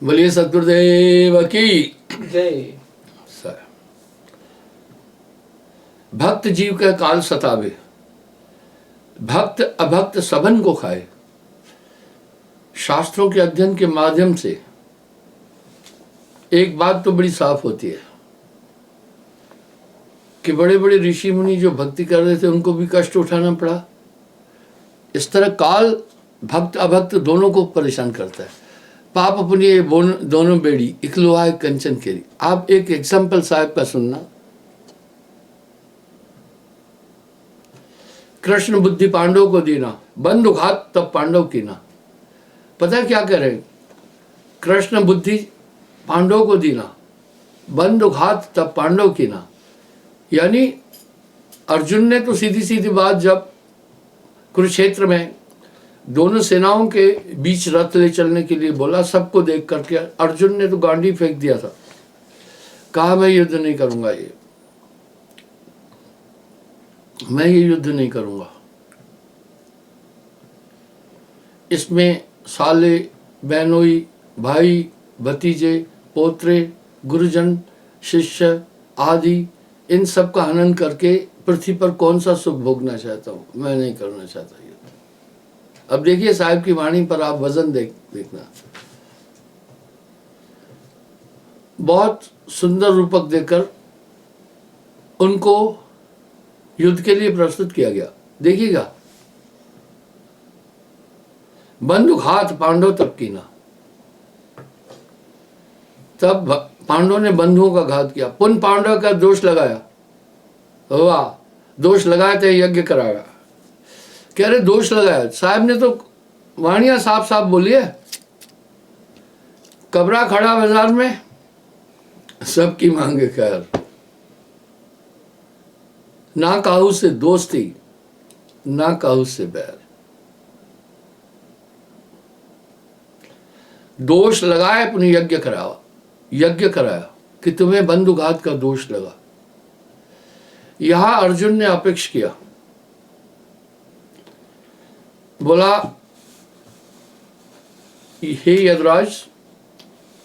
बोलिए सतगुरुदेव की जय। भक्त जीव का काल सतावे, भक्त अभक्त सबन को खाए। शास्त्रों के अध्ययन के माध्यम से एक बात तो बड़ी साफ होती है कि बड़े बड़े ऋषि मुनि जो भक्ति कर रहे थे उनको भी कष्ट उठाना पड़ा। इस तरह काल भक्त अभक्त दोनों को परेशान करता है। पाप पुण्य दोनों बेड़ी इकलोहा कंचन केरी। आप एक एग्जाम्पल साहब का सुनना। कृष्ण बुद्धि पांडव को दीना, बंधु घात तब पांडव कीना। पता है क्या कह रहे हैं? कृष्ण बुद्धि पांडव को दीना, बंधु घात तब पांडव कीना। यानी अर्जुन ने तो सीधी सीधी बात जब कुरुक्षेत्र में दोनों सेनाओं के बीच रथ ले चलने के लिए बोला, सबको देख करके अर्जुन ने तो गांडी फेंक दिया था। कहा मैं युद्ध नहीं करूंगा, मैं ये युद्ध नहीं करूंगा। इसमें साले बहनोई भाई भतीजे पोत्रे गुरुजन शिष्य आदि इन सब का हनन करके पृथ्वी पर कौन सा सुख भोगना चाहता हूं? मैं नहीं करना चाहता ये। अब देखिए साहिब की वाणी पर आप वजन देखना। बहुत सुंदर रूपक देकर उनको युद्ध के लिए प्रस्तुत किया गया। देखिएगा, बंधु घात पांडव तब कीना। तब पांडव ने बंधुओं का घात किया। पुन पांडव का दोष लगाया। वाह, दोष लगाया तो यज्ञ कराया। कह रहे दोष लगाया। साहब ने तो वाणियां साफ साफ बोली है। कबरा खड़ा बाजार में सबकी मांगे खैर, ना काहू से दोस्ती ना काहू से बैर। दोष लगाए अपने यज्ञ कराया कि तुम्हें बंधुघात का दोष लगा। यहां अर्जुन ने अपेक्ष किया, बोला हे यदराज,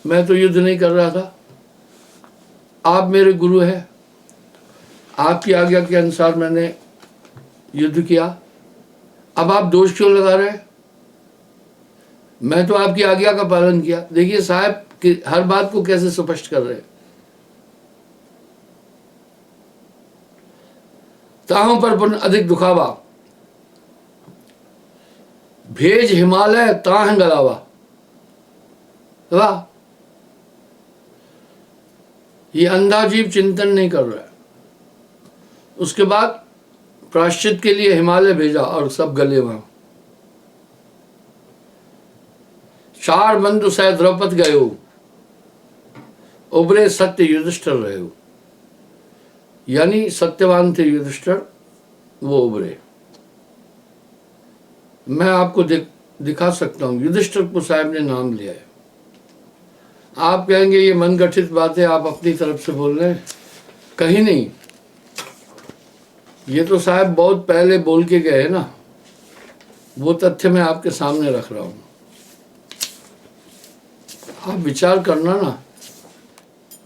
मैं तो युद्ध नहीं कर रहा था, आप मेरे गुरु हैं, आपकी आज्ञा के अनुसार मैंने युद्ध किया। अब आप दोष क्यों लगा रहे हैं? मैं तो आपकी आज्ञा का पालन किया। देखिए साहब कि हर बात को कैसे स्पष्ट कर रहे हैं। ताहों पर पुन अधिक दुखावा, भेज हिमालय ताह गलावा। वाह, ये अंधा जीव चिंतन नहीं कर रहा है। उसके बाद प्रायश्चित के लिए हिमालय भेजा और सब गले वहां। चार बंधु सह द्रौपद गए हो, उबरे सत्य युधिष्ठिर रहे हो। यानी सत्यवान थे युधिष्ठिर, वो उबरे। मैं आपको दिखा सकता हूं, युधिष्ठिर को साहब ने नाम लिया है। आप कहेंगे ये मन गठित बातें आप अपनी तरफ से बोल रहे हैं। कहीं नहीं, ये तो साहब बहुत पहले बोल के गए ना। वो तथ्य मैं आपके सामने रख रहा हूं। आप विचार करना ना।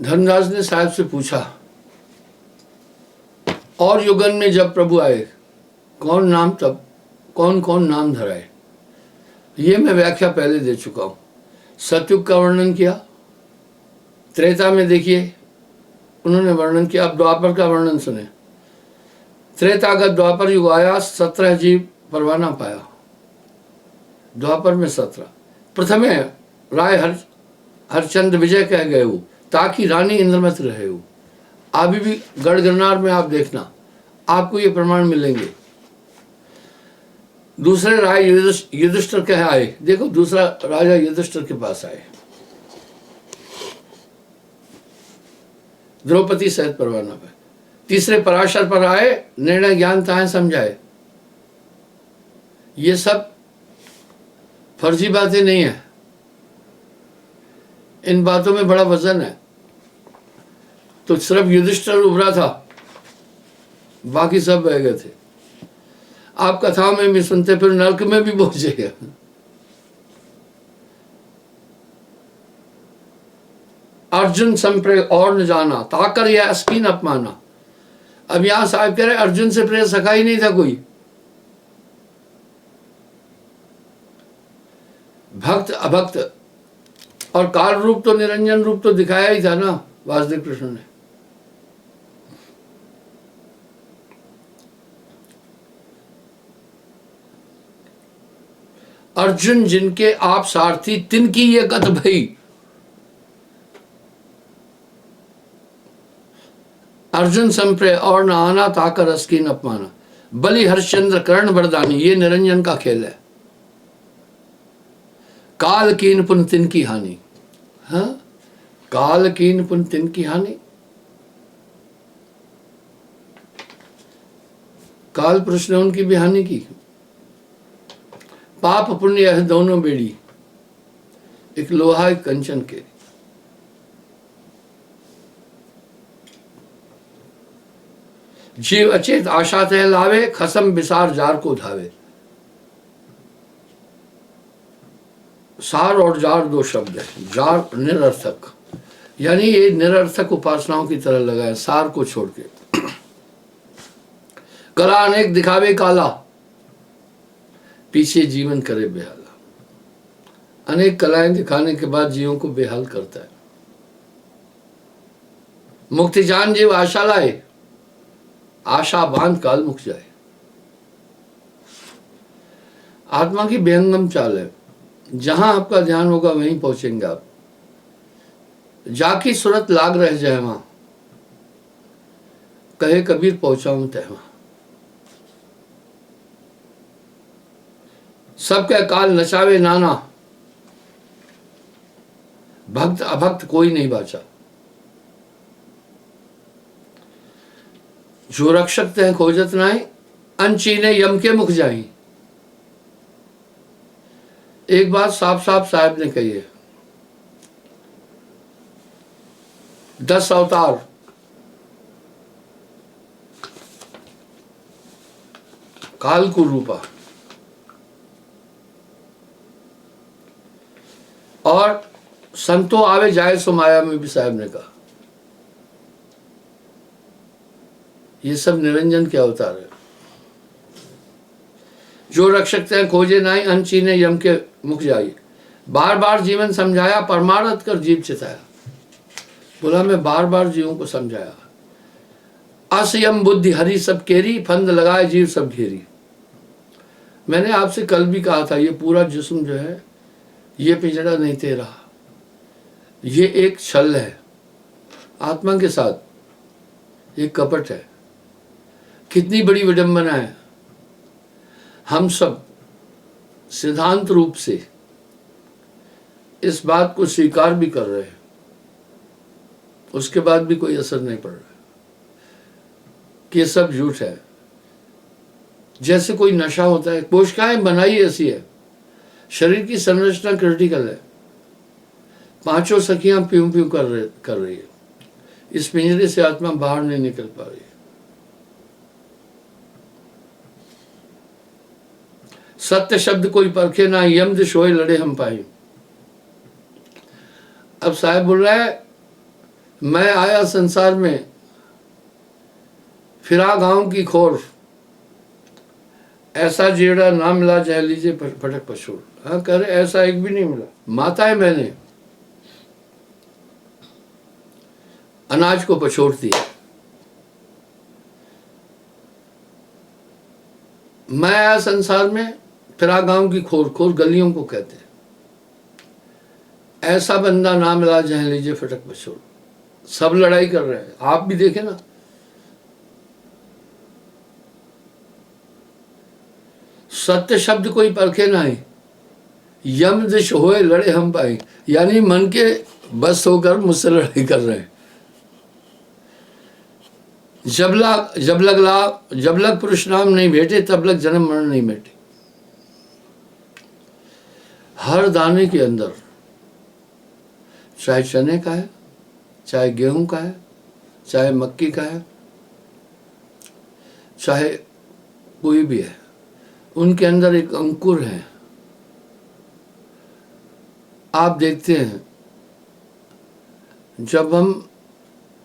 धर्मराज ने साहब से पूछा, और युगन में जब प्रभु आए कौन कौन नाम धराए? ये मैं व्याख्या पहले दे चुका हूं। सतयुग का वर्णन किया, त्रेता में देखिए उन्होंने वर्णन किया। अब द्वापर का वर्णन सुने। त्रेतागत द्वापर युग आया, 17 जीव परवाना पाया। द्वापर में 17। प्रथमे राय हरचंद विजय कह गए हो, ताकि रानी इंद्रमत रहे हो। अभी भी गढ़ गिरनार में आप देखना, आपको ये प्रमाण मिलेंगे। दूसरे राय युधिष्ठिर कह आए। देखो, दूसरा राजा युधिष्ठिर के पास आए, द्रौपदी सहित परवाना पे। तीसरे पराशर पर आए, निर्णय ज्ञान ताहे समझाए। ये सब फर्जी बातें नहीं है, इन बातों में बड़ा वजन है। तो सिर्फ युधिष्ठिर उभरा था, बाकी सब बह गए थे। आप कथाओं में भी सुनते, फिर नरक में भी पहुंचेगा। अर्जुन संप्रे और न जाना ताकर यह अस्कीन अपमाना। अब यहां साहब कह रहे अर्जुन से प्रिय सखा ही नहीं था कोई। भक्त अभक्त और काल रूप तो निरंजन रूप तो दिखाया ही था ना वासुदेव कृष्ण ने। अर्जुन जिनके आप सारथी तिनकी ये कथ भई। अर्जुन संप्रे और न आना ताकर अस्कीन अपमाना। बलि हरिश्चंद्र कर्ण वरदानी, ये निरंजन का खेल है। काल कीन पुन तिनकी हानि। हाँ, काल कीन पुन तिनकी हानि। काल पुरुष ने उनकी भी हानि की। पाप पुण्य यह दोनों बेड़ी, एक लोहा एक कंचन के। जीव अचेत आशा तह लावे, खसम विसार जार को धावे। सार और जार दो शब्द है। जार निरर्थक, यानी ये निरर्थक उपासनाओं की तरह लगा है, सार को छोड़ के। कला अनेक दिखावे काला, पीछे जीवन करे बेहाला। अनेक कलाएं दिखाने के बाद जीवों को बेहाल करता है। मुक्ति जान जीव आशा लाए, आशा बांध काल मुक जाए। आत्मा की बेहंगम चाल है, जहां आपका ध्यान होगा वहीं पहुंचेंगे आप। जाकी सूरत लाग रह जाए वहां, कहे कबीर पहुंचाऊं तहवा। सबके काल नचावे नाना, भक्त अभक्त कोई नहीं बाचा। जो रक्षक तह खोजत नाई, अनचीने यम के मुख जाई। एक बात साफ साफ साहब ने कही है, 10 अवतार काल को रूपा, और संतो आवे जाए सो माया में भी साहब ने कहा। ये सब निरंजन के अवतार है। जो रक्षक तय खोजे नाई, अनचीने यम के मुख जाई। बार बार जीवन समझाया, परमारथ कर जीव चिताया। बोला मैं बार बार जीवों को समझाया। असयम बुद्धि हरी सब केरी, फंद लगाए जीव सब घेरी। मैंने आपसे कल भी कहा था, ये पूरा जिस्म जो है ये पिंजड़ा नहीं तेरा, ये एक छल है आत्मा के साथ, ये कपट है। कितनी बड़ी विडंबना है। हम सब सिद्धांत रूप से इस बात को स्वीकार भी कर रहे हैं, उसके बाद भी कोई असर नहीं पड़ रहा कि ये सब झूठ है। जैसे कोई नशा होता है, कोशिकाएं बनाई ऐसी है, शरीर की संरचना क्रिटिकल है, 5 सखियां प्यूं प्यूं कर रही है, इस पिंजरे से आत्मा बाहर नहीं निकल पा रही है। सत्य शब्द कोई परखे ना, यम दिश होए लड़े हम पाए। अब साहब बोल रहा है मैं आया संसार में, फिरा गांव की खोर, ऐसा जेड़ा ना मिला जह लीजिए फटक पछोड़। हाँ कह रहे ऐसा एक भी नहीं मिला। माता है मैंने अनाज को पछोड़ती है। मैं आया संसार में, फिरा गांव की खोर, खोर गलियों को कहते हैं। ऐसा बंदा ना मिला जह लीजिए फटक पछोड़। सब लड़ाई कर रहे हैं, आप भी देखें ना। सत्य शब्द कोई परखे नहीं, यम दिश होए लड़े हम पाए। यानी मन के बस होकर मुझसे लड़ाई कर रहे हैं। जब लग पुरुष नाम नहीं भेटे, तब लग जन्म मरण नहीं मिटे। हर दाने के अंदर, चाहे चने का है, चाहे गेहूं का है, चाहे मक्की का है, चाहे कोई भी है, उनके अंदर एक अंकुर है। आप देखते हैं जब हम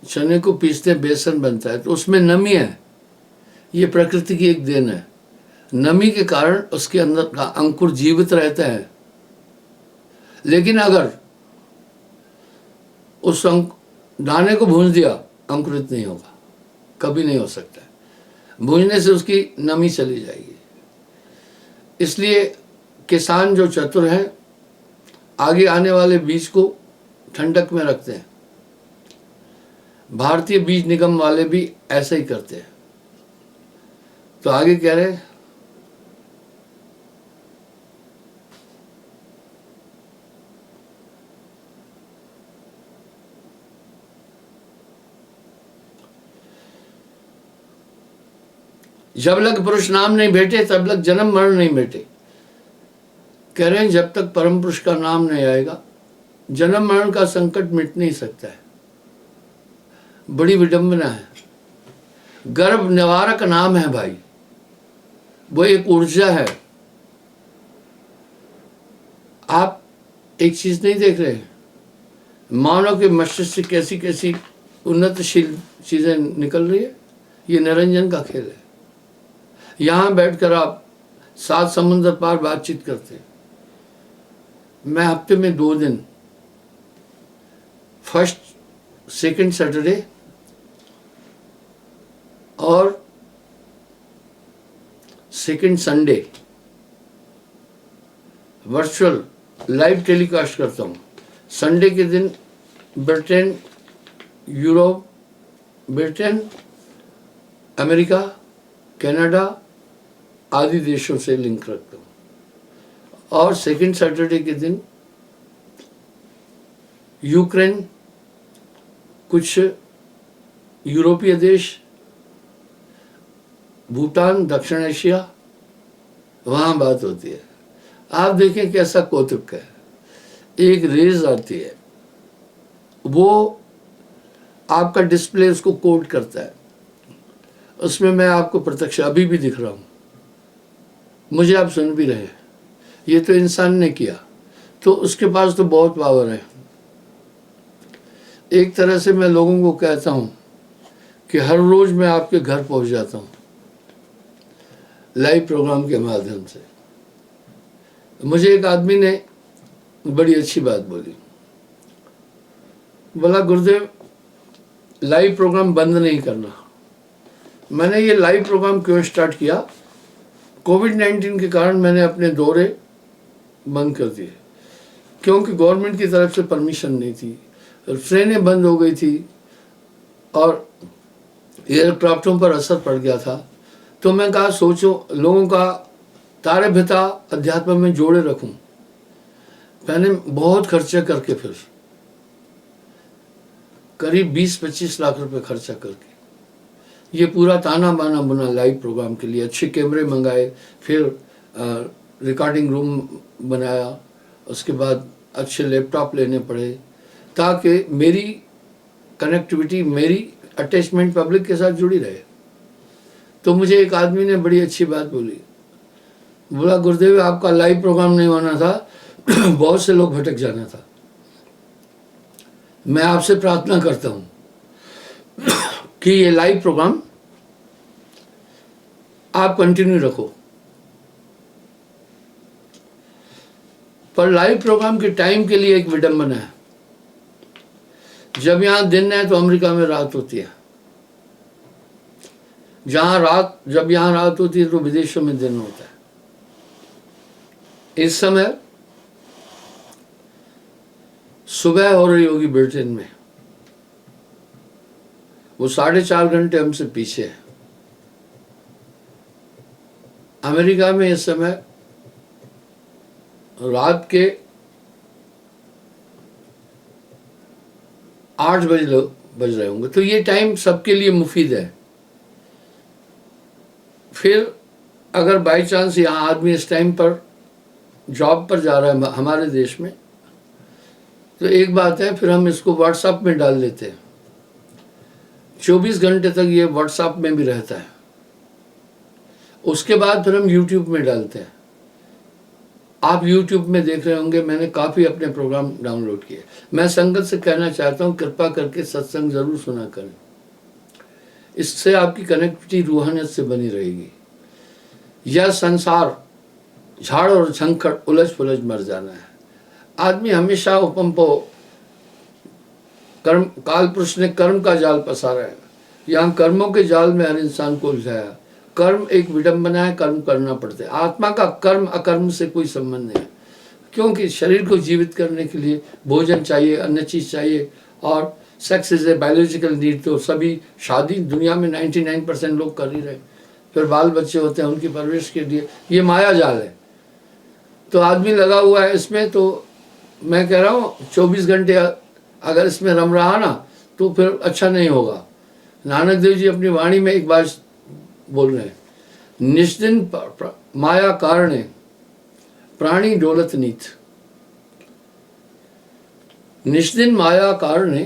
चने को पीसते हैं बेसन बनता है तो उसमें नमी है, ये प्रकृति की एक देन है। नमी के कारण उसके अंदर का अंकुर जीवित रहता है। लेकिन अगर उस दाने को भून दिया, अंकुरित नहीं होगा, कभी नहीं हो सकता है। भूनने से उसकी नमी चली जाएगी। इसलिए किसान जो चतुर हैं, आगे आने वाले बीज को ठंडक में रखते हैं। भारतीय बीज निगम वाले भी ऐसा ही करते हैं। तो आगे कह रहे हैं, जब लग पुरुष नाम नहीं भेटे तब लग जन्म मरण नहीं भेटे। कह रहे हैं जब तक परम पुरुष का नाम नहीं आएगा जन्म मरण का संकट मिट नहीं सकता है। बड़ी विडंबना है। गर्भ निवारक नाम है भाई, वो एक ऊर्जा है। आप एक चीज नहीं देख रहे, मानव के मस्तिष्क से कैसी कैसी उन्नतशील चीजें निकल रही है। ये निरंजन का खेल है। यहां बैठकर आप 7 समुद्र पार बातचीत करते हैं। मैं हफ्ते में 2 दिन, फर्स्ट सेकंड सैटरडे और second Sunday virtual live telecast करता हूँ। संडे के दिन Britain, Europe, Britain, America, Canada आदि देशों से लिंक रखता हूँ। और सेकंड सैटरडे के दिन यूक्रेन, कुछ यूरोपीय देश, भूटान, दक्षिण एशिया, वहाँ बात होती है। आप देखें कैसा कौतुक है। एक रेज आती है, वो आपका डिस्प्ले उसको कोड करता है। उसमें मैं आपको प्रत्यक्ष अभी भी दिख रहा हूँ, मुझे आप सुन भी रहे हैं। ये तो इंसान ने किया, तो उसके पास तो बहुत पावर है। एक तरह से मैं लोगों को कहता हूँ कि हर रोज मैं आपके घर पहुँच जाता हूँ लाइव प्रोग्राम के माध्यम से। मुझे एक आदमी ने बड़ी अच्छी बात बोली, बोला गुरुदेव लाइव प्रोग्राम बंद नहीं करना। मैंने ये लाइव प्रोग्राम क्यों स्टार्ट किया, कोविड-19 के कारण मैंने अपने दौरे बंद कर दिए, क्योंकि गवर्नमेंट की तरफ से परमिशन नहीं थी, ट्रेनें बंद हो गई थी और एयरक्राफ्टों पर असर पड़ गया था। तो मैं कहा सोचो लोगों का तारे भिता अध्यात्म में जोड़े रखूं। मैंने बहुत खर्चा करके, फिर करीब 20-25 लाख रुपए खर्चा करके ये पूरा ताना बाना बुना लाइव प्रोग्राम के लिए। अच्छे कैमरे मंगाए, फिर रिकॉर्डिंग रूम बनाया, उसके बाद अच्छे लैपटॉप लेने पड़े ताकि मेरी कनेक्टिविटी, मेरी अटैचमेंट पब्लिक के साथ जुड़ी रहे। तो मुझे एक आदमी ने बड़ी अच्छी बात बोली, बोला गुरुदेव आपका लाइव प्रोग्राम नहीं होना था, बहुत से लोग भटक जाना था। मैं आपसे प्रार्थना करता हूं कि ये लाइव प्रोग्राम आप कंटिन्यू रखो। पर लाइव प्रोग्राम के टाइम के लिए एक विडंबना है। जब यहां दिन है तो अमेरिका में रात होती है, जब यहां रात होती है तो विदेशों में दिन होता है। इस समय सुबह हो रही होगी ब्रिटेन में, वो 4.5 घंटे हमसे पीछे है। अमेरिका में इस समय रात के 8 बज रहे होंगे, तो ये टाइम सबके लिए मुफीद है। फिर अगर बाई चांस यहाँ आदमी इस टाइम पर जॉब पर जा रहा है हमारे देश में, तो एक बात है, फिर हम इसको व्हाट्सएप में डाल देते हैं। 24 घंटे तक ये व्हाट्सएप में भी रहता है। उसके बाद फिर हम यूट्यूब में डालते हैं। आप YouTube में देख रहे होंगे, मैंने काफ़ी अपने प्रोग्राम डाउनलोड किए। मैं संगत से कहना चाहता हूँ, कृपा करके सत्संग ज़रूर सुना करें। इससे आपकी कनेक्टिविटी रूहानियत से बनी रहेगी। यह संसार झाड़ और झंखड़ उलझ पुलझ मर जाना है। आदमी हमेशा उपम्पो कर्म, काल पुरुष ने कर्म का जाल पसारा है। यहाँ कर्मों के जाल में हर इंसान को उलझाया। कर्म एक विडंबना है, कर्म करना पड़ता है। आत्मा का कर्म अकर्म से कोई संबंध नहीं है, क्योंकि शरीर को जीवित करने के लिए भोजन चाहिए, अन्य चीज चाहिए, और sex is a biological need. तो सभी शादी दुनिया में 99% लोग कर ही रहे, फिर बाल बच्चे होते हैं उनकी परवरिश के लिए। ये माया जाल है, तो आदमी लगा हुआ है इसमें। तो मैं कह रहा हूँ 24 घंटे अगर इसमें रम रहा ना, तो फिर अच्छा नहीं होगा। नानक देव जी अपनी वाणी में एक बात बोल रहे हैं, निष्दिन माया कारणे प्राणी डोलत नीत। निष्दिन माया कारणे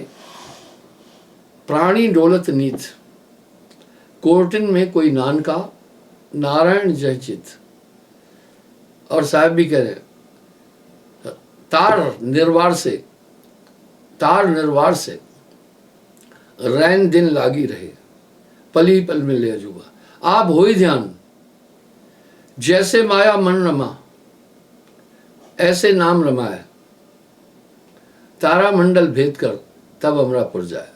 प्राणी डोलत नीत, कोर्टिन में कोई नान का नारायण जय चित। और साहब भी कह रहे तार निर्वार से रैन दिन लागी रहे, पली पल में ले अजूबा। आप हो ही ध्यान, जैसे माया मन रमा ऐसे नाम रमाए, तारा मंडल भेद कर तब अमरापुर जाए।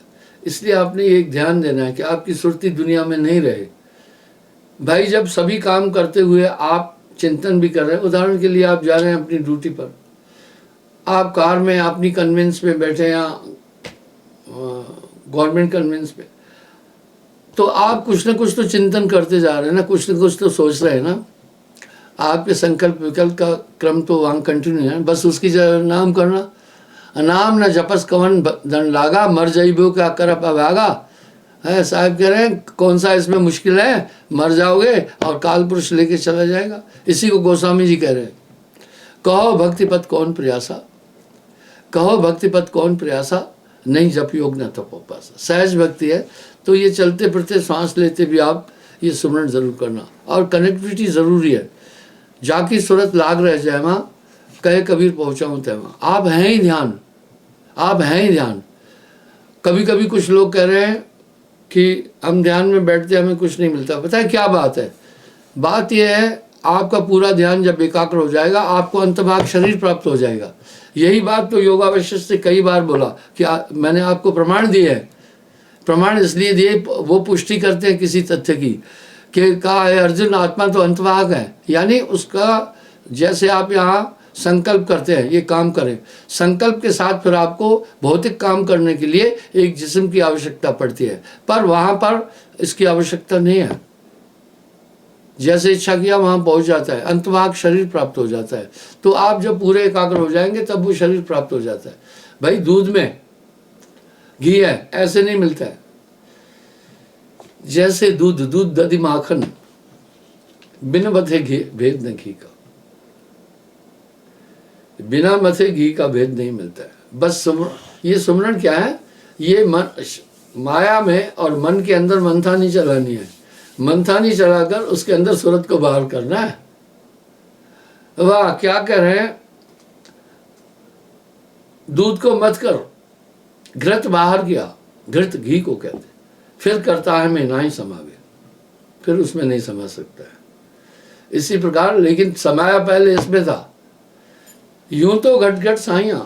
इसलिए आपने एक ध्यान देना है कि आपकी सुरती दुनिया में नहीं रहे। भाई जब सभी काम करते हुए आप चिंतन भी कर रहे हैं, उदाहरण के लिए आप जा रहे हैं अपनी ड्यूटी पर, आप कार में अपनी कन्वेंस में बैठे या गवर्नमेंट कन्वेंस पे, तो आप कुछ ना कुछ तो चिंतन करते जा रहे हैं ना, कुछ ना कुछ तो सोच रहे हैं ना। आपके संकल्प विकल्प का क्रम तो वहाँ कंटिन्यू है, बस उसकी नाम करना। नाम न जपस कवन दंड लागा, मर जाइबो क्या करप अभागा। है साहब कह रहे हैं कौन सा इसमें मुश्किल है, मर जाओगे और काल पुरुष लेके चला जाएगा। इसी को गोस्वामी जी कह रहे हैं, कहो भक्तिपथ कौन प्रयासा, कहो भक्तिपथ कौन प्रयासा, नहीं जप योग न तपोपासा। सहज भक्ति है तो ये चलते फिरते सांस लेते भी आप ये सुमरण जरूर करना, और कनेक्टिविटी जरूरी है। जाकी सूरत लाग रह जाए माँ, कहे कबीर पहुँचाऊँ तय माँ। आप हैं ही ध्यान, आप हैं ही ध्यान। कभी कभी कुछ लोग कह रहे हैं कि हम ध्यान में बैठते हमें कुछ नहीं मिलता। पता है क्या बात है? बात यह है, आपका पूरा ध्यान जब एकाग्र हो जाएगा, आपको अंतभाग शरीर प्राप्त हो जाएगा। यही बात तो योगावशिष्ठ से कई बार बोला कि मैंने आपको प्रमाण दिए हैं। प्रमाण इसलिए दिए, वो पुष्टि करते हैं किसी तथ्य की, कि कहा है अर्जुन आत्मा तो अंतभाग है, यानी उसका जैसे आप यहाँ संकल्प करते हैं ये काम करें, संकल्प के साथ फिर आपको भौतिक काम करने के लिए एक जिस्म की आवश्यकता पड़ती है, पर वहाँ पर इसकी आवश्यकता नहीं है। जैसे इच्छा किया वहाँ पहुँच जाता है, अंतभाग शरीर प्राप्त हो जाता है। तो आप जब पूरे एकाग्र हो जाएंगे तब वो शरीर प्राप्त हो जाता है। भाई दूध में घी है ऐसे नहीं मिलता है। जैसे दूध दधि माखन, बिन मथे घी भेद न घी का, बिना मथे घी का भेद नहीं मिलता है। बस ये सुमरण क्या है, ये मन माया में और मन के अंदर मंथा नहीं चलानी है, मंथा नहीं चलाकर उसके अंदर सूरत को बाहर करना है। वाह क्या कह रहे हैं, दूध को मत कर घृत बाहर किया, घृत घी को कहते, फिर करता है मैं ना ही समावे, फिर उसमें नहीं समा सकता है। इसी प्रकार लेकिन समाया पहले इसमें था। यूं तो घट साइयां,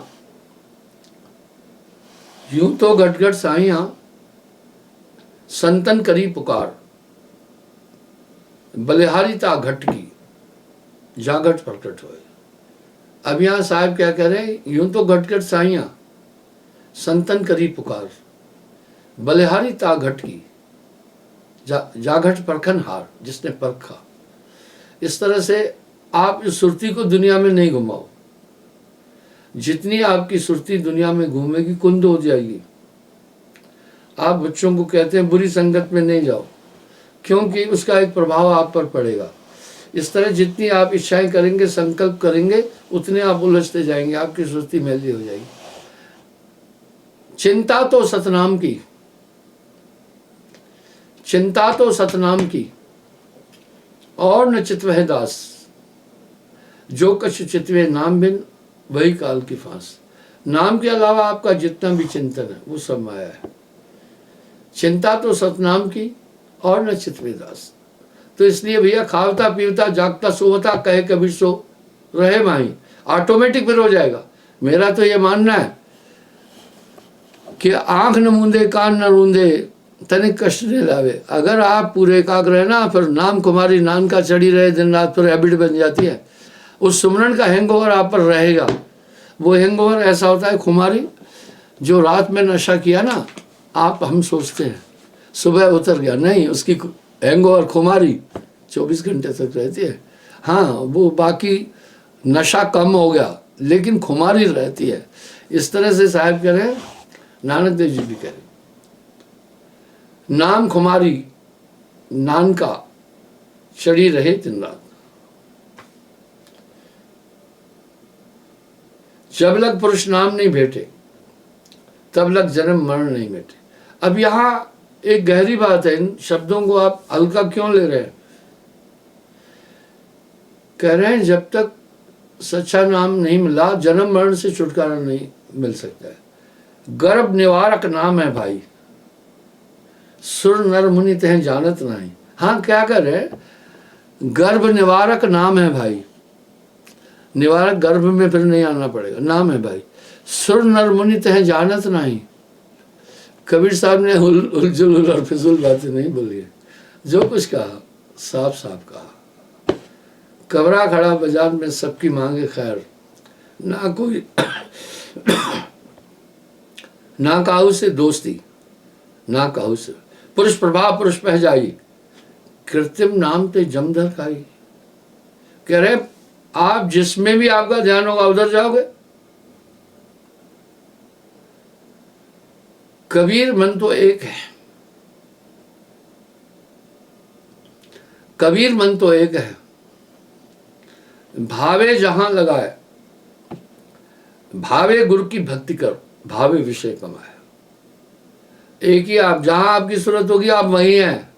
यूं तो घट साइयां संतन करी पुकार, बलिहारिता घट की जागट प्रकट होए। अब यहाँ साहब क्या कह रहे हैं, यूं तो घट साइयां संतन करी पुकार, बलिहारिता घट की जागट परखन हार, जिसने परखा। इस तरह से आप इस सुरती को दुनिया में नहीं घुमाओ। जितनी आपकी सुरती दुनिया में घूमेगी कुंद हो जाएगी। आप बच्चों को कहते हैं बुरी संगत में नहीं जाओ, क्योंकि उसका एक प्रभाव आप पर पड़ेगा। इस तरह जितनी आप इच्छाएं करेंगे, संकल्प करेंगे, उतने आप उलझते जाएंगे, आपकी सुरती मैली हो जाएगी। चिंता तो सतनाम की, चिंता तो सतनाम की, और न चितवह दास, जो कछु चितवे नाम बिन वही काल की फांस। नाम के अलावा आपका जितना भी चिंतन है वो सब माया है। चिंता तो सतनाम की और न चितवे दास। तो इसलिए भैया खावता पीवता जागता सोवता कहे कबीर सो रहे माही, ऑटोमेटिक फिर हो जाएगा। मेरा तो ये मानना है कि आंख न मूंदे कान न रूंदे तनिक कष्ट नहीं लावे। अगर आप पूरे एकाग्र है ना, फिर नाम कुमारी नान का चढ़ी रहे दिन रात, फिर हैबिट बन जाती है। उस सुमरन का हैंगओवर आप पर रहेगा। वो हैंगओवर ऐसा होता है, खुमारी जो रात में नशा किया ना, आप हम सोचते हैं सुबह उतर गया, नहीं, उसकी हैंगओवर खुमारी 24 घंटे तक रहती है। हाँ, वो बाकी नशा कम हो गया लेकिन खुमारी रहती है। इस तरह से साहब कह रहे हैं, नानक देव जी भी कह रहे, नाम खुमारी नान का चढ़ी रहे दिन रात, जब लग पुरुष नाम नहीं भेटे तब लग जन्म मरण नहीं मिटे। अब यहां एक गहरी बात है, इन शब्दों को आप हल्का क्यों ले रहे हैं? कह रहे हैं जब तक सच्चा नाम नहीं मिला जन्म मरण से छुटकारा नहीं मिल सकता है। गर्भ निवारक नाम है भाई, सुर नर मुनि तह जानत नहीं। हाँ, क्या कर रहे हैं? गर्भ निवारक नाम है भाई, निवारक गर्भ में फिर नहीं आना पड़ेगा, नाम है भाई। सुर नर मुनि तह जानत नहीं। कबीर साहब ने उलझुल और फिजूल बातें नहीं बोली है, जो कुछ कहा साफ साफ कहा। कबरा खड़ा बाजार में सबकी मांगे खैर, ना कोई ना काहू से दोस्ती ना काहू से। पुरुष प्रभाव पुरुष पह जाई, कृत्रिम नाम ते जमधर खाई। कह रहे आप जिसमें भी आपका ध्यान होगा उधर जाओगे। कबीर मन तो एक है, कबीर मन तो एक है, भावे जहां लगाए, भावे गुरु की भक्ति कर, भावे विषय कमाए। एक ही आप, जहां आपकी सूरत होगी आप वहीं हैं।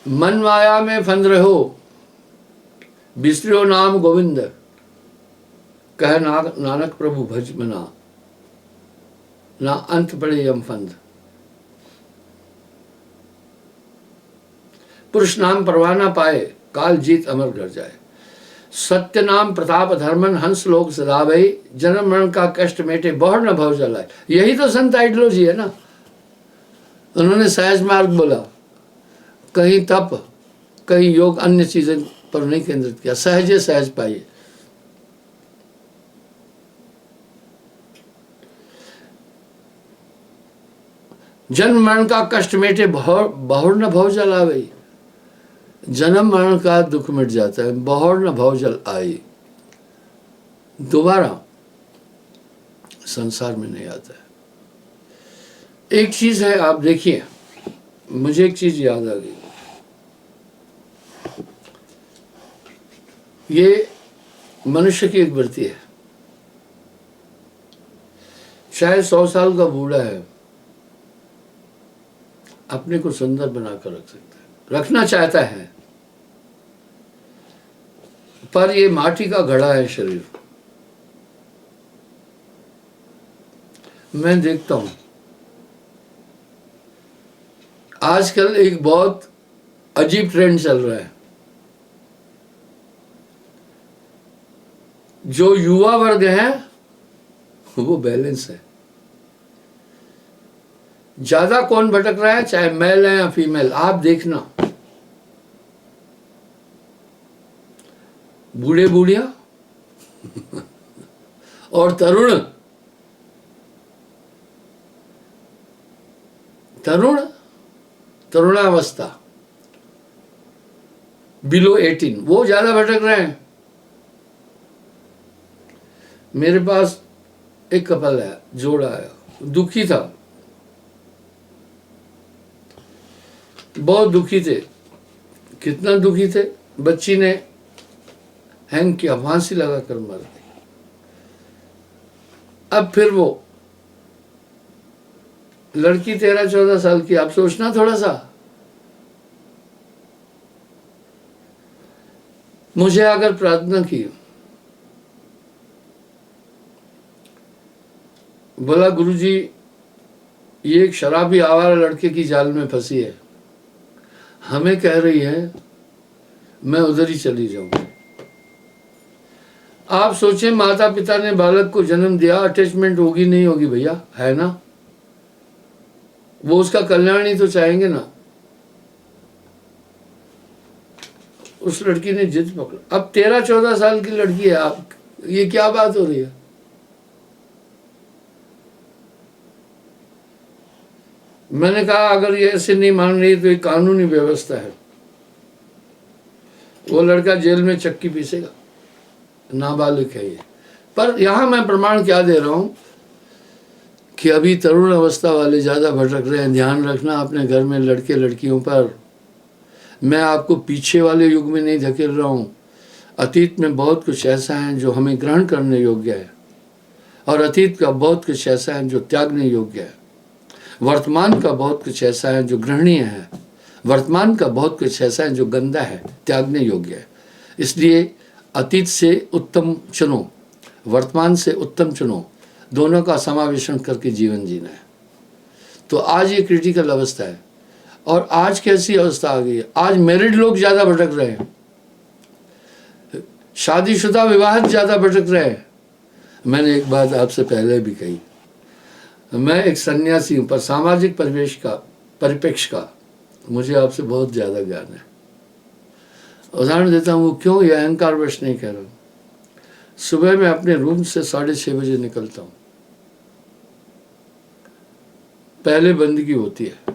मन माया में फंद रहो, बिसरो नाम गोविंद, कह नानक प्रभु भज मना, ना अंत पड़े यम फंद। पुरुष नाम परवाना पाए, काल जीत अमर घर जाए। सत्य नाम प्रताप धर्मन हंस लोक सदा भई, जन्म मरण का कष्ट मेटे बहुर न भव जलाए। यही तो संत आइडियोलॉजी है ना। उन्होंने सहज मार्ग बोला, कहीं तप कहीं योग अन्य चीजें पर नहीं केंद्रित किया, सहजे सहज पाइए। जन्म मरण का कष्ट मेटे बहुर न भव जल आवे। जन्म मरण का दुख मिट जाता है, बहुर न भव जल आई, दोबारा संसार में नहीं आता है। एक चीज है, आप देखिए, मुझे एक चीज याद आ गई। ये मनुष्य की एक वृत्ति है, चाहे 100 साल का बूढ़ा है, अपने को सुंदर बनाकर रख सकता है, रखना चाहता है, पर ये माटी का घड़ा है शरीर। मैं देखता हूं आजकल एक बहुत अजीब ट्रेंड चल रहा है। जो युवा वर्ग है वो बैलेंस है। ज्यादा कौन भटक रहा है, चाहे मेल है या फीमेल, आप देखना, बूढ़े बूढ़िया और तरुण तरुणावस्था बिलो 18, वो ज्यादा भटक रहे हैं। मेरे पास एक कपल है, जोड़ा है, दुखी था, बहुत दुखी थे। कितना दुखी थे, बच्ची ने हैंग किया, फांसी लगाकर मर गई। अब फिर वो लड़की 13-14 साल की, आप सोचना थोड़ा सा, मुझे आकर प्रार्थना की, बोला गुरुजी ये एक शराबी आवारा लड़के की जाल में फंसी है, हमें कह रही है मैं उधर ही चली जाऊं। आप सोचें, माता पिता ने बालक को जन्म दिया, अटैचमेंट होगी नहीं होगी भैया, है ना? वो उसका कल्याण ही तो चाहेंगे ना। उस लड़की ने जिद पकड़ा। अब 13-14 साल की लड़की है, आप ये क्या बात हो रही है? मैंने कहा अगर ये ऐसे नहीं मान रही तो ये कानूनी व्यवस्था है, वो लड़का जेल में चक्की पीसेगा, नाबालिग है ये। पर यहां मैं प्रमाण क्या दे रहा हूं कि अभी तरुण अवस्था वाले ज्यादा भटक रहे हैं। ध्यान रखना अपने घर में लड़के लड़कियों पर। मैं आपको पीछे वाले युग में नहीं धकेल रहा हूं। अतीत में बहुत कुछ ऐसा है जो हमें ग्रहण करने योग्य है, और अतीत का बहुत कुछ ऐसा है जो त्यागने योग्य है। वर्तमान का बहुत कुछ ऐसा है जो ग्रहणीय है, वर्तमान का बहुत कुछ ऐसा है जो गंदा है, त्यागने योग्य है। इसलिए अतीत से उत्तम चुनो, वर्तमान से उत्तम चुनो, दोनों का समावेशन करके जीवन जीना है। तो आज ये क्रिटिकल अवस्था है। और आज कैसी अवस्था आ गई है? आज मैरिड लोग ज्यादा भटक रहे हैं, शादीशुदा विवाहित ज्यादा भटक रहे हैं। मैंने एक बात आपसे पहले भी कही, मैं एक सन्यासी हूं, पर सामाजिक परिप्रेक्ष्य का मुझे आपसे बहुत ज्यादा ज्ञान है। उदाहरण देता हूं, वो क्यों, ये अहंकार वश नहीं कह रहा हूं। सुबह मैं अपने रूम से 6:30 बजे निकलता हूं, पहले बंदगी होती है,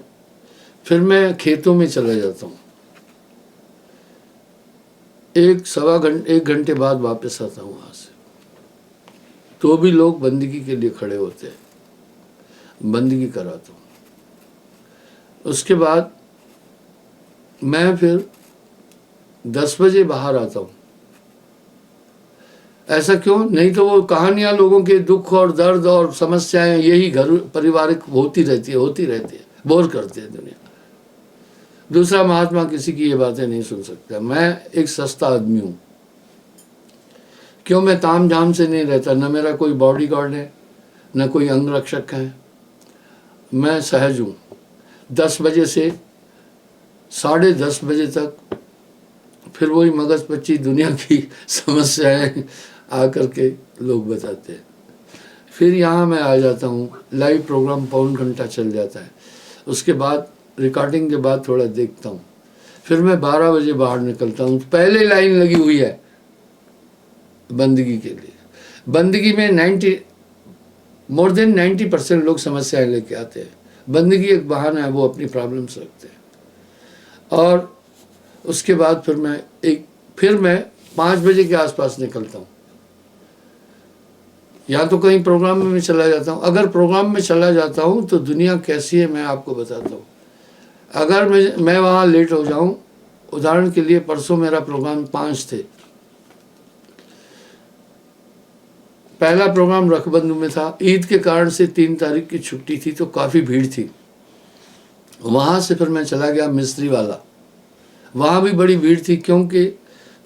फिर मैं खेतों में चला जाता हूं, 1 घंटे बाद वापस आता हूं वहां से। तो भी लोग बंदगी के लिए खड़े होते हैं, बंदगी कराता हूं। उसके बाद मैं फिर 10 बजे बाहर आता हूं। ऐसा क्यों? नहीं तो वो कहानियां, लोगों के दुख और दर्द और समस्याएं यही घर पारिवारिक होती रहती है, बोर करते हैं दुनिया। दूसरा, महात्मा किसी की ये बातें नहीं सुन सकता। मैं एक सस्ता आदमी हूं। क्यों? मैं ताम झाम से नहीं रहता, न मेरा कोई बॉडीगार्ड है, न कोई अंगरक्षक है। मैं सहज हूं। 10 बजे से 10:30 बजे तक फिर वही मगज पच्ची दुनिया की समस्याएं आकर के लोग बताते हैं। फिर यहाँ मैं आ जाता हूँ, लाइव प्रोग्राम 1.25 घंटा चल जाता है। उसके बाद रिकॉर्डिंग के बाद थोड़ा देखता हूँ, फिर मैं 12 बजे बाहर निकलता हूँ। पहले लाइन लगी हुई है बंदगी के लिए। बंदगी में मोर देन 90% लोग समस्याएं लेके आते हैं। बंदगी एक बहाना है, वो अपनी प्रॉब्लम्स रखते हैं। और उसके बाद फिर मैं 5 बजे के आसपास निकलता हूँ, या तो कहीं प्रोग्राम में चला जाता हूँ। अगर प्रोग्राम में चला जाता हूँ तो दुनिया कैसी है मैं आपको बताता हूँ। अगर मैं वहाँ लेट हो जाऊँ, उदाहरण के लिए परसों मेरा प्रोग्राम 5 थे, पहला प्रोग्राम रखबंधु में था। ईद के कारण से 3 तारीख की छुट्टी थी, तो काफ़ी भीड़ थी। वहाँ से फिर मैं चला गया मिस्त्री वाला, वहाँ भी बड़ी भीड़ थी क्योंकि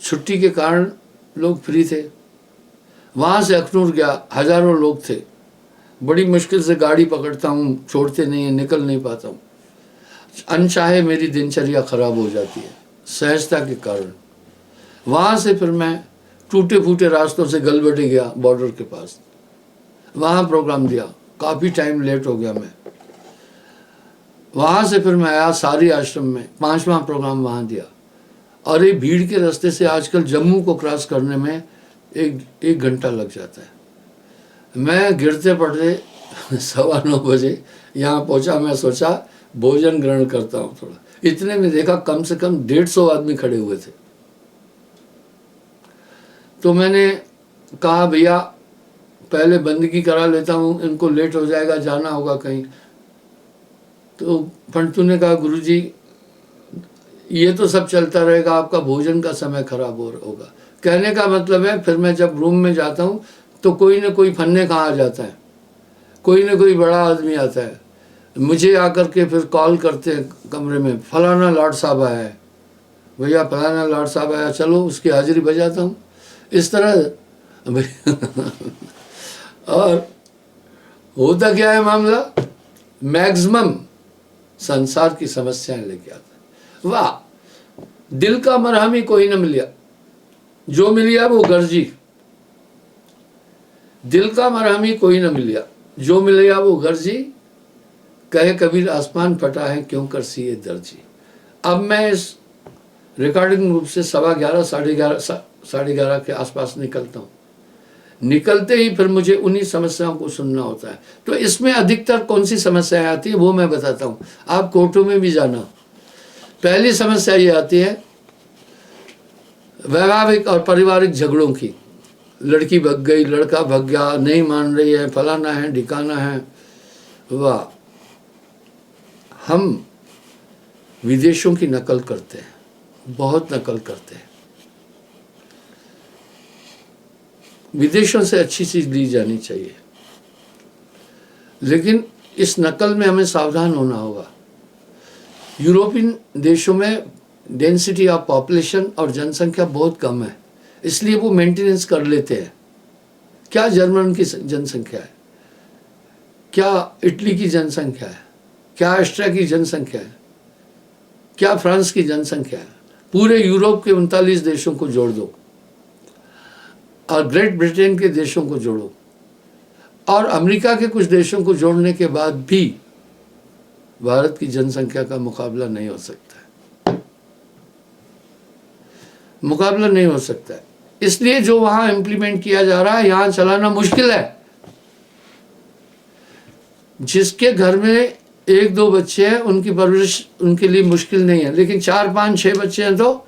छुट्टी के कारण लोग फ्री थे। वहाँ से अखनूर गया, हज़ारों लोग थे। बड़ी मुश्किल से गाड़ी पकड़ता हूँ, छोड़ते नहीं है, निकल नहीं पाता हूँ। अनचाहे मेरी दिनचर्या खराब हो जाती है सहजता के कारण। वहाँ से फिर मैं टूटे फूटे रास्तों से गलबटे गया बॉर्डर के पास, वहाँ प्रोग्राम दिया। काफ़ी टाइम लेट हो गया मैं। वहाँ से फिर मैं आया सारी आश्रम में, 5वां प्रोग्राम वहाँ दिया। और ये भीड़ के रास्ते से आजकल जम्मू को क्रॉस करने में एक घंटा लग जाता है। मैं गिरते पड़ते 9:15 बजे यहाँ पहुँचा। मैं सोचा भोजन ग्रहण करता हूँ थोड़ा। इतने में देखा कम से कम 150 आदमी खड़े हुए थे। तो मैंने कहा भैया पहले बंदगी करा लेता हूँ, इनको लेट हो जाएगा, जाना होगा कहीं। तो पंडितों ने कहा गुरुजी ये तो सब चलता रहेगा, आपका भोजन का समय खराब होगा। कहने का मतलब है फिर मैं जब रूम में जाता हूँ तो कोई ना कोई फन्ने कहाँ आ जाता है, कोई ना कोई बड़ा आदमी आता है, मुझे आकर के फिर कॉल करते हैं कमरे में, फलाना लॉर्ड साहब आया है। भैया फलाना लॉर्ड साहब आया, चलो उसकी हाजिरी बजाता हूँ, इस तरह। और होता क्या है मामला, मैक्सिमम संसार की समस्याएं लेके आता। वाह, दिल का मरहमी कोई न मिलिया, जो मिलिया वो गर्जी। दिल का मरहमी कोई न मिलिया, जो मिलिया वो गर्जी। कहे कबीर आसमान फटा है, क्यों कर सी ये दर्जी। अब मैं इस रिकॉर्डिंग रूप से 11:15 11:30 के आसपास निकलता हूँ। निकलते ही फिर मुझे उन्हीं समस्याओं को सुनना होता है। तो इसमें अधिकतर कौन सी समस्याएं आती है वो मैं बताता हूँ, आप कोर्टों में भी जाना। पहली समस्या ये आती है वैवाहिक और पारिवारिक झगड़ों की। लड़की भग गई, लड़का भग गया, नहीं मान रही है, फलाना है, ढिकाना है। वाह, हम विदेशों की नकल करते हैं, बहुत नकल करते हैं। विदेशों से अच्छी चीज ली जानी चाहिए, लेकिन इस नकल में हमें सावधान होना होगा। यूरोपियन देशों में डेंसिटी ऑफ पॉपुलेशन और जनसंख्या बहुत कम है, इसलिए वो मेंटेनेंस कर लेते हैं। क्या जर्मन की जनसंख्या है, क्या इटली की जनसंख्या है, क्या ऑस्ट्रिया की जनसंख्या है, क्या फ्रांस की जनसंख्या है। पूरे यूरोप के 39 देशों को जोड़ दो और ग्रेट ब्रिटेन के देशों को जोड़ो और अमेरिका के कुछ देशों को जोड़ने के बाद भी भारत की जनसंख्या का मुकाबला नहीं हो सकता है, मुकाबला नहीं हो सकता है। इसलिए जो वहां इंप्लीमेंट किया जा रहा है यहां चलाना मुश्किल है। जिसके घर में 1-2 बच्चे हैं उनकी परवरिश उनके लिए मुश्किल नहीं है, लेकिन 4-5-6 बच्चे हैं तो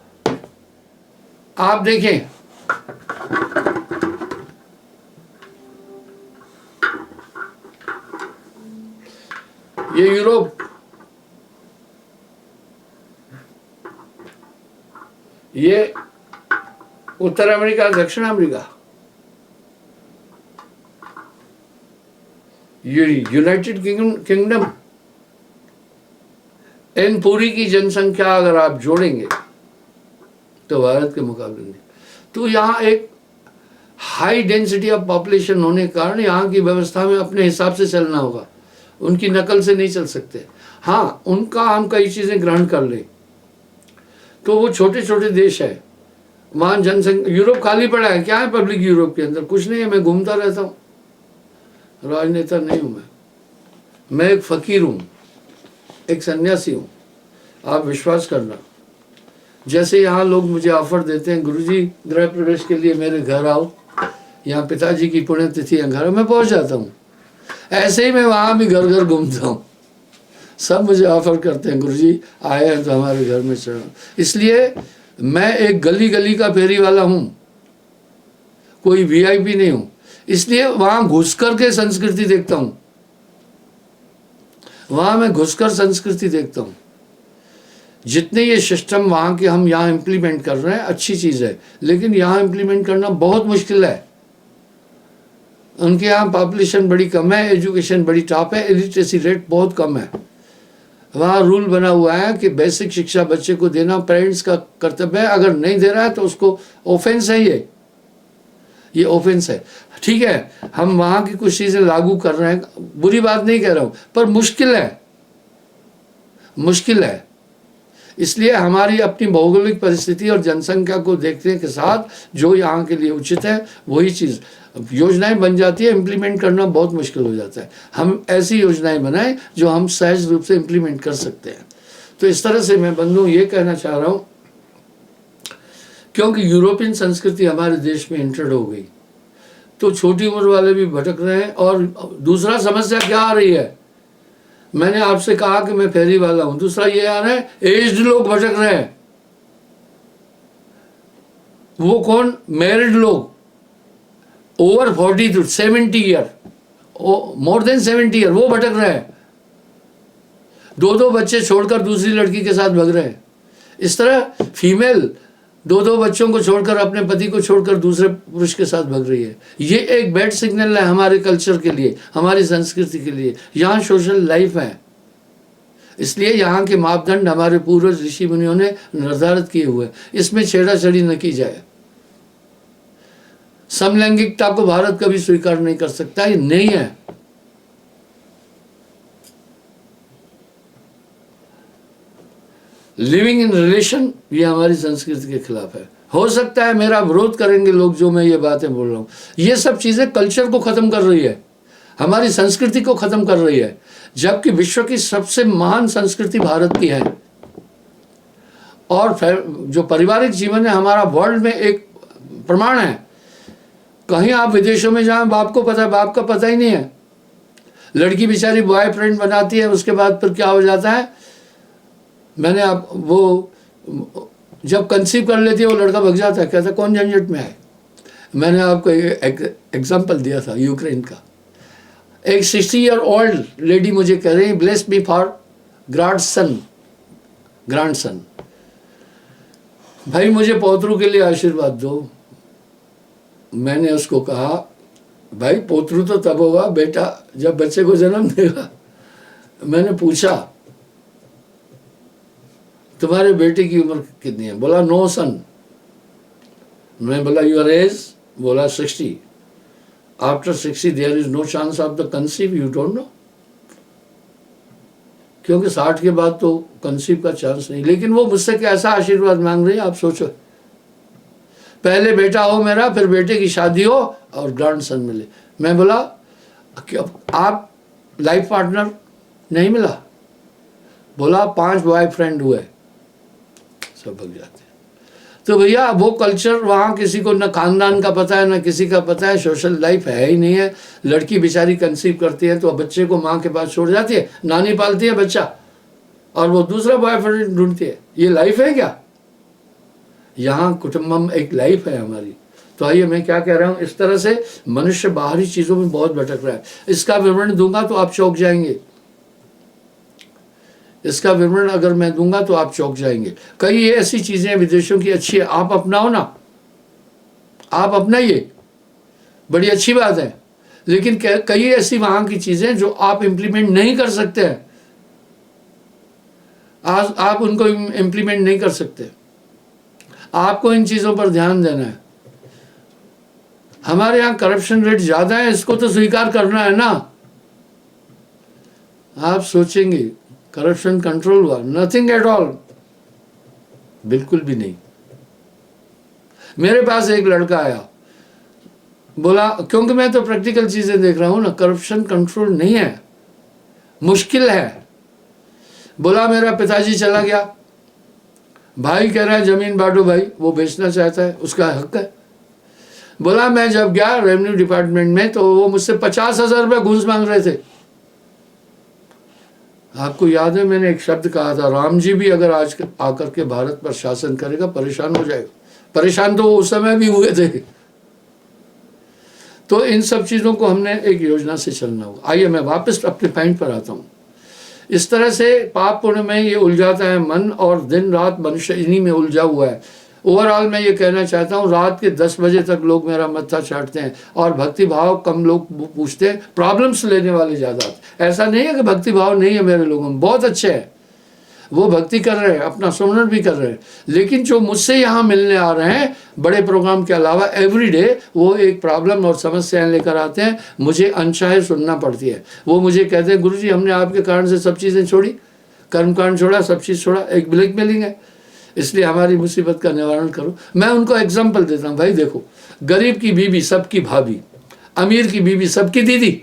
आप देखें, ये यूरोप, ये उत्तर अमेरिका, दक्षिण अमेरिका, यूनाइटेड किंगडम, इन पूरी की जनसंख्या अगर आप जोड़ेंगे तो भारत के मुकाबले नहीं। तो यहाँ एक हाई डेंसिटी ऑफ पॉपुलेशन होने के कारण यहाँ की व्यवस्था में अपने हिसाब से चलना होगा, उनकी नकल से नहीं चल सकते। हाँ, उनका हम कई चीज़ें ग्रहण कर लें तो वो छोटे छोटे देश है, वहाँ जनसंख्या। यूरोप खाली पड़ा है, क्या है पब्लिक यूरोप के अंदर? कुछ नहीं है। मैं घूमता रहता हूँ, राजनेता नहीं हूँ मैं एक फ़कीर हूँ, एक सन्यासी हूँ। आप विश्वास करना, जैसे यहाँ लोग मुझे ऑफर देते हैं, गुरुजी गृह प्रवेश के लिए मेरे घर आओ, यहाँ पिताजी की पुण्यतिथि है, घर मैं पहुँच जाता हूँ। ऐसे ही मैं वहाँ भी घर घर घूमता हूँ, सब मुझे ऑफर करते हैं, गुरुजी आए हैं तो हमारे घर में चढ़ो। इसलिए मैं एक गली गली का फेरी वाला हूँ, कोई वीआईपी नहीं हूँ। इसलिए वहाँ घुस कर के संस्कृति देखता हूँ, वहाँ मैं घुसकर संस्कृति देखता हूँ। जितने ये सिस्टम वहाँ के हम यहाँ इम्प्लीमेंट कर रहे हैं अच्छी चीज़ है, लेकिन यहाँ इम्प्लीमेंट करना बहुत मुश्किल है। उनके यहाँ पॉपुलेशन बड़ी कम है, एजुकेशन बड़ी टॉप है, इलिटरेसी रेट बहुत कम है। वहाँ रूल बना हुआ है कि बेसिक शिक्षा बच्चे को देना पेरेंट्स का कर्तव्य है, अगर नहीं दे रहा है तो उसको ऑफेंस है, ये ऑफेंस है। ठीक है, हम वहाँ की कुछ चीज़ें लागू कर रहे हैं, बुरी बात नहीं कह रहा हूँ, पर मुश्किल है, मुश्किल है। इसलिए हमारी अपनी भौगोलिक परिस्थिति और जनसंख्या को देखने के साथ जो यहाँ के लिए उचित है वही चीज़ योजनाएं बन जाती है, इम्प्लीमेंट करना बहुत मुश्किल हो जाता है। हम ऐसी योजनाएं बनाएं जो हम सहज रूप से इम्प्लीमेंट कर सकते हैं। तो इस तरह से मैं बंधुओं ये कहना चाह रहा हूँ, क्योंकि यूरोपियन संस्कृति हमारे देश में एंटर्ड हो गई तो छोटी उम्र वाले भी भटक रहे हैं। और दूसरा समस्या क्या आ रही है, मैंने आपसे कहा कि मैं फेरी वाला हूं, दूसरा ये आ रहा है एज्ड लोग भटक रहे हैं। वो कौन? मैरिड लोग, over 40 to 70 year, more than 70 year, वो भटक रहे हैं। 2-2 बच्चे छोड़कर दूसरी लड़की के साथ भग रहे हैं। इस तरह फीमेल 2-2 बच्चों को छोड़कर, अपने पति को छोड़कर दूसरे पुरुष के साथ भग रही है। ये एक बैड सिग्नल है हमारे कल्चर के लिए, हमारी संस्कृति के लिए। यहाँ सोशल लाइफ है, इसलिए यहाँ के मापदंड हमारे पूर्वज ऋषि मुनियों ने निर्धारित किए हुए, इसमें छेड़ाछेड़ी न की जाए। समलैंगिकता को भारत कभी स्वीकार नहीं कर सकता, ये नहीं है। लिविंग इन रिलेशन, ये हमारी संस्कृति के खिलाफ है। हो सकता है मेरा विरोध करेंगे लोग जो मैं ये बातें बोल रहा हूँ। ये सब चीजें कल्चर को खत्म कर रही है, हमारी संस्कृति को खत्म कर रही है, जबकि विश्व की सबसे महान संस्कृति भारत की है। और जो पारिवारिक जीवन है हमारा वर्ल्ड में एक प्रमाण है। कहीं आप विदेशों में जाएं, बाप को पता है, बाप का पता ही नहीं है। लड़की बेचारी बॉयफ्रेंड बनाती है, उसके बाद फिर क्या हो जाता है, मैंने आप वो जब कंसीव कर लेती है वो लड़का भग जाता है, कहता है कौन झंझट में है। मैंने आपको एग्जाम्पल दिया था यूक्रेन का। एक 60 ईयर ओल्ड लेडी मुझे कह रही, ब्लेस मी फॉर ग्रैंडसन, भाई मुझे पोतरू के लिए आशीर्वाद दो। मैंने उसको कहा भाई पोतरू तो तब होगा बेटा जब बच्चे को जन्म देगा। मैंने पूछा तुम्हारे बेटे की उम्र कितनी है? बोला 9 सन। मैं बोला योर एज? बोला 60। After 60 there is no chance of the conceive, you don't know. क्योंकि 60 के बाद तो कंसीव का चांस नहीं। लेकिन वो मुझसे कैसा आशीर्वाद मांग रही है आप सोचो। पहले बेटा हो मेरा, फिर बेटे की शादी हो और ग्रैंडसन मिले। मैं बोला आप लाइफ पार्टनर नहीं मिला? बोला 5 बॉयफ्रेंड हुए, सब भग जाते। तो भैया वो कल्चर वहाँ किसी को न खानदान का पता है, न किसी का पता है, सोशल लाइफ है ही नहीं है। लड़की बेचारी कंसीव करती है तो बच्चे को माँ के पास छोड़ जाती है, नानी पालती है बच्चा, और वो दूसरा बॉयफ्रेंड ढूंढती है। ये लाइफ है क्या? यहाँ कुटुंबम एक लाइफ है हमारी। तो आइए मैं क्या कह रहा हूँ, इस तरह से मनुष्य बाहरी चीज़ों में बहुत भटक रहा है। इसका विवरण दूंगा तो आप चौंक जाएंगे। इसका विवरण अगर मैं दूंगा तो आप चौंक जाएंगे। कई ऐसी चीज़ें विदेशों की अच्छी है, आप अपनाओ ना, आप अपनाइए, बड़ी अच्छी बात है। लेकिन कई ऐसी वहाँ की चीज़ें जो आप इम्प्लीमेंट नहीं कर सकते हैं, आज आप उनको इम्प्लीमेंट नहीं कर सकते। आपको इन चीज़ों पर ध्यान देना है। हमारे यहाँ करप्शन रेट ज़्यादा है, इसको तो स्वीकार करना है ना। आप सोचेंगे करप्शन कंट्रोल हुआ, नथिंग एट ऑल, बिल्कुल भी नहीं। मेरे पास एक लड़का आया, बोला क्योंकि मैं तो प्रैक्टिकल चीज़ें देख रहा हूँ ना, करप्शन कंट्रोल नहीं है, मुश्किल है। बोला मेरा पिताजी चला गया, भाई कह रहा है जमीन बांटो भाई, वो बेचना चाहता है, उसका हक है। बोला मैं जब गया रेवेन्यू डिपार्टमेंट में तो वो मुझसे 50,000 रुपये घूस मांग रहे थे। आपको याद है मैंने एक शब्द कहा था, राम जी भी अगर आज आकर के भारत पर शासन करेगा परेशान हो जाएगा। परेशान तो वो उस समय भी हुए थे। तो इन सब चीज़ों को हमने एक योजना से चलना होगा। आइए मैं वापस अपने पॉइंट पर आता हूँ। इस तरह से पाप पुण्य में ये उलझाता है मन, और दिन रात मनुष्य इन्हीं में उलझा हुआ है। ओवरऑल मैं ये कहना चाहता हूँ, रात के 10 बजे तक लोग मेरा मत्था चाटते हैं और भक्ति भाव कम लोग पूछते हैं, प्रॉब्लम्स लेने वाले ज़्यादा। ऐसा नहीं है कि भक्ति भाव नहीं है मेरे लोगों में, बहुत अच्छे हैं, वो भक्ति कर रहे हैं, अपना सुमरन भी कर रहे हैं। लेकिन जो मुझसे यहाँ मिलने आ रहे हैं बड़े प्रोग्राम के अलावा एवरीडे, वो एक प्रॉब्लम और समस्याएं लेकर आते हैं, मुझे अनचाहे सुनना पड़ती है। वो मुझे कहते हैं गुरुजी हमने आपके कारण से सब चीज़ें छोड़ी, कर्मकांड छोड़ा, सब चीज़ छोड़ा, एक ब्लैकमेलिंग है, इसलिए हमारी मुसीबत का निवारण करो। मैं उनको एग्जाम्पल देता हूँ, भाई देखो गरीब की बीवी सबकी भाभी, अमीर की बीवी सबकी दीदी।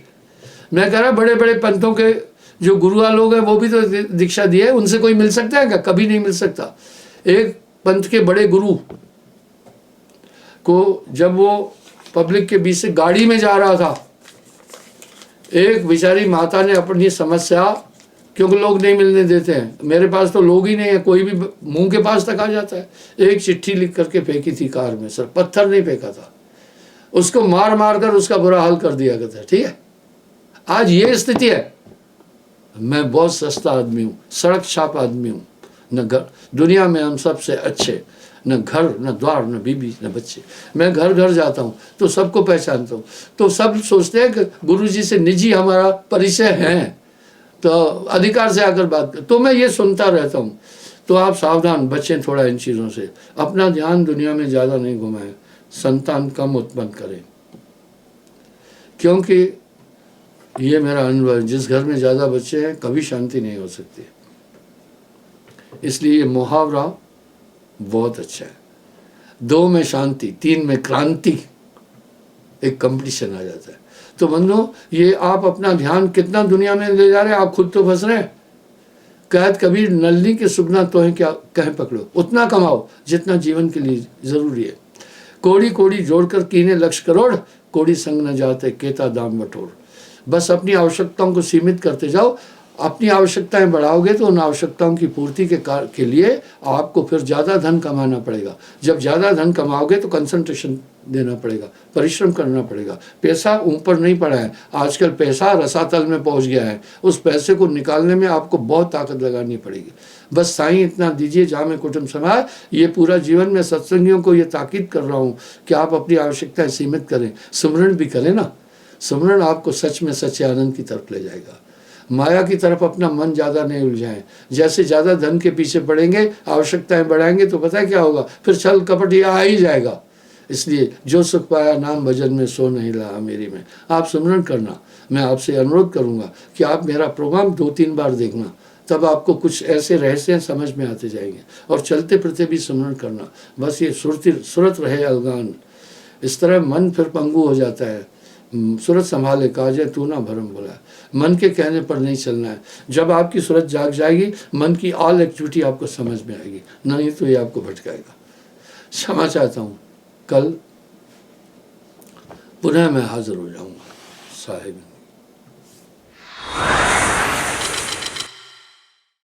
मैं कह रहा बड़े बड़े पंथों के जो गुरुआ लोग हैं वो भी तो दीक्षा दी है, उनसे कोई मिल सकता है क्या? कभी नहीं मिल सकता। एक पंथ के बड़े गुरु को जब वो पब्लिक के बीच से गाड़ी में जा रहा था, एक बेचारी माता ने अपनी समस्या, क्योंकि लोग नहीं मिलने देते हैं, मेरे पास तो लोग ही नहीं है, कोई भी मुंह के पास तक आ जाता है, एक चिट्ठी लिख करके फेंकी थी कार में। सर पत्थर नहीं फेंका था, उसको मार मार कर उसका बुरा हाल कर दिया गया था। ठीक है, आज ये स्थिति है। मैं बहुत सस्ता आदमी हूँ, सड़क छाप आदमी हूँ, न घर, दुनिया में हम सबसे अच्छे, न घर न द्वार न बीबी न बच्चे। मैं घर घर जाता हूँ तो सबको पहचानता हूँ। तो सब सोचते हैं कि गुरुजी से निजी हमारा परिचय है। तो अधिकार से आकर बात कर, तो मैं ये सुनता रहता हूँ। तो आप सावधान बचें थोड़ा इन चीज़ों से, अपना ध्यान दुनिया में ज़्यादा नहीं घुमाएं, संतान कम उत्पन्न करें, क्योंकि ये मेरा अनुभव है, जिस घर में ज़्यादा बच्चे हैं कभी शांति नहीं हो सकती। इसलिए ये मुहावरा बहुत अच्छा है, 2 में शांति, 3 में क्रांति, एक कंपटीशन आ जाता है। तो बंधुओं, ये आप अपना ध्यान कितना दुनिया में ले जा रहे हैं, आप खुद तो फंस रहे हैं। कहत कबीर नलनी के सुगना तो है क्या कहें पकड़ो, उतना कमाओ जितना जीवन के लिए जरूरी है। कोड़ी कोड़ी जोड़कर कीने लक्ष्य करोड़, कोड़ी संग न जाते केता दाम बटोर। बस अपनी आवश्यकताओं को सीमित करते जाओ, अपनी आवश्यकताएं बढ़ाओगे तो उन आवश्यकताओं की पूर्ति के लिए आपको फिर ज़्यादा धन कमाना पड़ेगा। जब ज़्यादा धन कमाओगे तो कंसंट्रेशन देना पड़ेगा, परिश्रम करना पड़ेगा। पैसा ऊपर नहीं पड़ा है, आजकल पैसा रसातल में पहुंच गया है, उस पैसे को निकालने में आपको बहुत ताकत लगानी पड़ेगी। बस साईं इतना दीजिए जहाँ में कुटुंब समाज। ये पूरा जीवन में सत्संगियों को ये ताकीद कर रहा हूँ कि आप अपनी आवश्यकताएं सीमित करें, सुमरण भी करें ना। सुमरण आपको सच में सच्चे आनंद की तरफ ले जाएगा। माया की तरफ अपना मन ज़्यादा नहीं उलझाएं। जैसे ज़्यादा धन के पीछे पड़ेंगे, आवश्यकताएं बढ़ाएंगे तो पता है क्या होगा, फिर छल कपट ये आ ही जाएगा। इसलिए जो सुख पाया नाम भजन में सो नहीं रहा मेरी में। आप सुमरण करना, मैं आपसे अनुरोध करूंगा कि आप मेरा प्रोग्राम 2-3 बार देखना, तब आपको कुछ ऐसे रहस्य समझ में आते जाएंगे। और चलते फिरते भी सुमरण करना, बस ये सुरत रहे अलगान। इस तरह मन फिर पंगु हो जाता है। सूरत संभाले काजे तू ना भरम बोला, मन के कहने पर नहीं चलना है। जब आपकी सूरत जाग जाएगी, मन की ऑल एक्टिविटी आपको समझ में आएगी, नहीं तो ये आपको भटकाएगा। क्षमा चाहता हूँ, कल पुनः मैं हाजिर हो जाऊंगा साहिब।